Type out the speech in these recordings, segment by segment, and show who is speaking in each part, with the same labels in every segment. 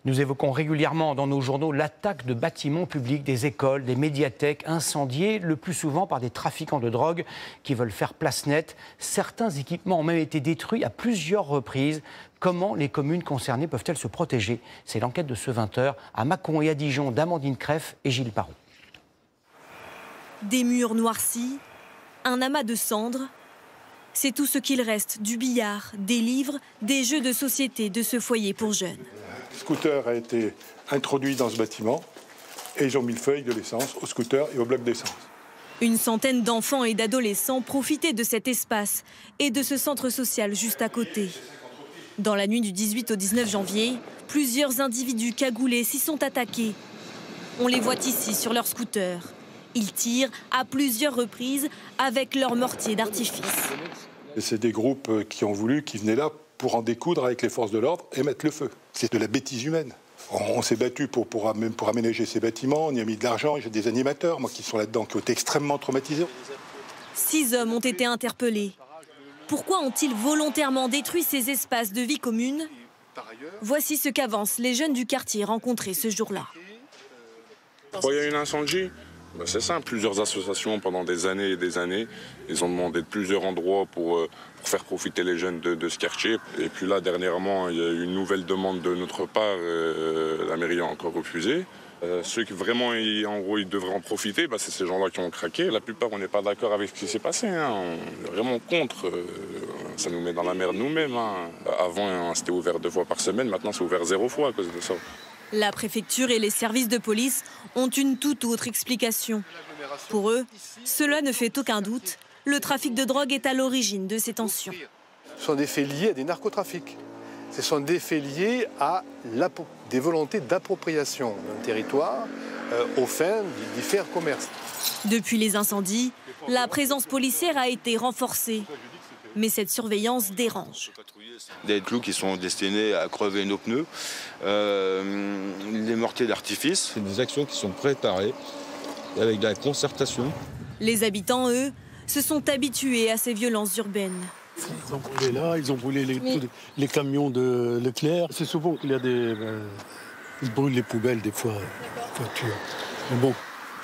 Speaker 1: Nous évoquons régulièrement dans nos journaux l'attaque de bâtiments publics, des écoles, des médiathèques incendiées, le plus souvent par des trafiquants de drogue qui veulent faire place nette. Certains équipements ont même été détruits à plusieurs reprises. Comment les communes concernées peuvent-elles se protéger? C'est l'enquête de ce 20h à Mâcon et à Dijon d'Amandine Creffe et Gilles Parot.
Speaker 2: Des murs noircis, un amas de cendres. C'est tout ce qu'il reste du billard, des livres, des jeux de société de ce foyer pour jeunes.
Speaker 3: Le scooter a été introduit dans ce bâtiment et ils ont mis le feuille de l'essence au scooter et au bloc d'essence.
Speaker 2: Une centaine d'enfants et d'adolescents profitaient de cet espace et de ce centre social juste à côté. Dans la nuit du 18 au 19 janvier, plusieurs individus cagoulés s'y sont attaqués. On les voit ici sur leur scooter. Ils tirent à plusieurs reprises avec leur mortier d'artifice.
Speaker 3: C'est des groupes qui venaient là pour en découdre avec les forces de l'ordre et mettre le feu. C'est de la bêtise humaine. On s'est battu pour aménager ces bâtiments, on y a mis de l'argent, j'ai des animateurs, moi, qui sont là-dedans, qui ont été extrêmement traumatisés.
Speaker 2: 6 hommes ont été interpellés. Pourquoi ont-ils volontairement détruit ces espaces de vie commune? Voici ce qu'avancent les jeunes du quartier rencontrés ce jour-là.
Speaker 4: Il y a eu un incendie. C'est simple, plusieurs associations pendant des années et des années, ils ont demandé de plusieurs endroits pour faire profiter les jeunes de ce quartier. Et puis là, dernièrement, il y a eu une nouvelle demande de notre part, la mairie a encore refusé. Ceux qui vraiment, en gros, ils devraient en profiter, c'est ces gens-là qui ont craqué. La plupart, on n'est pas d'accord avec ce qui s'est passé, hein. On est vraiment contre. Ça nous met dans la merde nous-mêmes, hein. Avant, c'était ouvert 2 fois par semaine, maintenant c'est ouvert 0 fois à cause de ça.
Speaker 2: La préfecture et les services de police ont une toute autre explication. Pour eux, cela ne fait aucun doute. Le trafic de drogue est à l'origine de ces tensions.
Speaker 5: Ce sont des faits liés à des narcotrafics. Ce sont des faits liés à des volontés d'appropriation d'un territoire aux fins d'y faire commerce.
Speaker 2: Depuis les incendies, la présence policière a été renforcée. Mais cette surveillance dérange.
Speaker 6: Des clous qui sont destinés à crever nos pneus, les mortiers d'artifice.
Speaker 7: C'est des actions qui sont préparées avec de la concertation.
Speaker 2: Les habitants, eux, se sont habitués à ces violences urbaines.
Speaker 8: Ils ont brûlé là, ils ont brûlé les camions de Leclerc. C'est souvent qu'il y a ils brûlent les poubelles des fois, voitures. Mais bon.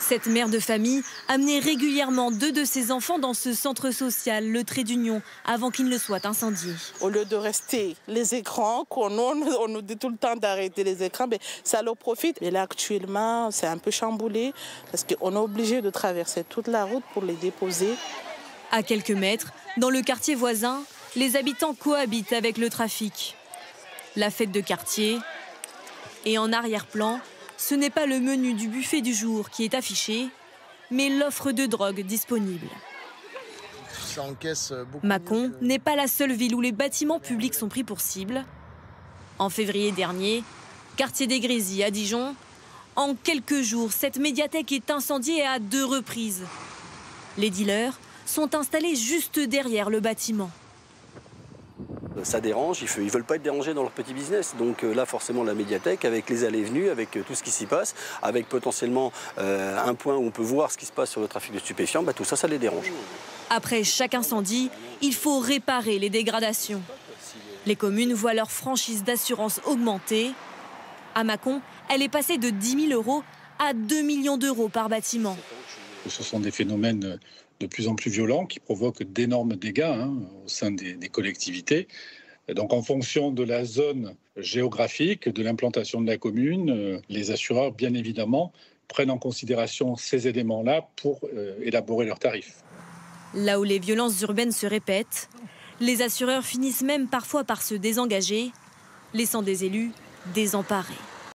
Speaker 2: Cette mère de famille amenait régulièrement 2 de ses enfants dans ce centre social, le Trait d'Union, avant qu'il ne soit incendié.
Speaker 9: Au lieu de rester les écrans, on nous dit tout le temps d'arrêter les écrans, mais ça leur profite. Et là, actuellement, c'est un peu chamboulé parce qu'on est obligé de traverser toute la route pour les déposer.
Speaker 2: À quelques mètres, dans le quartier voisin, les habitants cohabitent avec le trafic. La fête de quartier. Et en arrière-plan, ce n'est pas le menu du buffet du jour qui est affiché, mais l'offre de drogue disponible. Mâcon n'est pas la seule ville où les bâtiments publics sont pris pour cible. En février dernier, quartier des Grésilles à Dijon, en quelques jours, cette médiathèque est incendiée à 2 reprises. Les dealers sont installés juste derrière le bâtiment.
Speaker 10: Ça dérange, ils ne veulent pas être dérangés dans leur petit business. Donc là, forcément, la médiathèque, avec les allées et venues, avec tout ce qui s'y passe, avec potentiellement un point où on peut voir ce qui se passe sur le trafic de stupéfiants, tout ça, ça les dérange.
Speaker 2: Après chaque incendie, il faut réparer les dégradations. Les communes voient leur franchise d'assurance augmenter. À Mâcon, elle est passée de 10 000 € à 2 millions d'euros par bâtiment.
Speaker 11: Ce sont des phénomènes de plus en plus violents qui provoquent d'énormes dégâts au sein des collectivités. Donc en fonction de la zone géographique, de l'implantation de la commune, les assureurs, bien évidemment, prennent en considération ces éléments-là pour élaborer leurs tarifs.
Speaker 2: Là où les violences urbaines se répètent, les assureurs finissent même parfois par se désengager, laissant des élus désemparés.